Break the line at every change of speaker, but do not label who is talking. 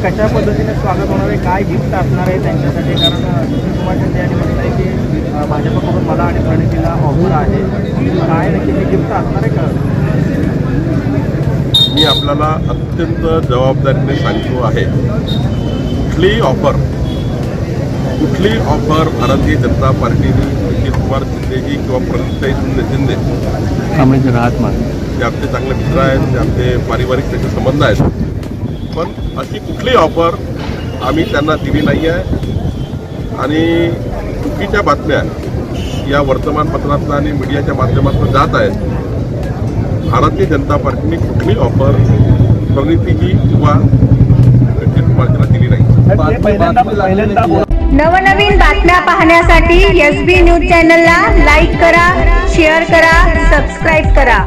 कशा पद्धतीने स्वागत होणार आहे, काय गिफ्ट असणार आहे त्यांच्यासाठी? कारण सुशील कुमार शिंदे यांनी म्हटलं आहे की भाजपकडून मला आणि प्रणितीला ऑफर आहे, काय नक्की ते गिफ्ट असणार आहे का?
मी आपल्याला अत्यंत जबाबदारीने सांगतो आहे, कुठली ऑफर भारतीय जनता पार्टीने सुशील कुमार शिंदेजी किंवा प्रणितीताई शिंदे ते आमचे चांगले मित्र आहेत, ते आमचे पारिवारिक त्याचे संबंध आहेत, पण अशी कुठली ऑफर आम्ही त्यांना दिली नाही आहे. आणि चुकीच्या बातम्या या वर्तमानपत्रातून आणि मीडियाच्या माध्यमातून जात आहेत. भारतीय जनता पार्टीने कुठली ऑफर प्रणितीजी किंवा सुशील कुमारजीला दिली नाही.
नवनवीन बातम्या पाहण्यासाठी SB न्यूज चॅनलला लाईक करा, शेअर करा, सबस्क्राईब करा.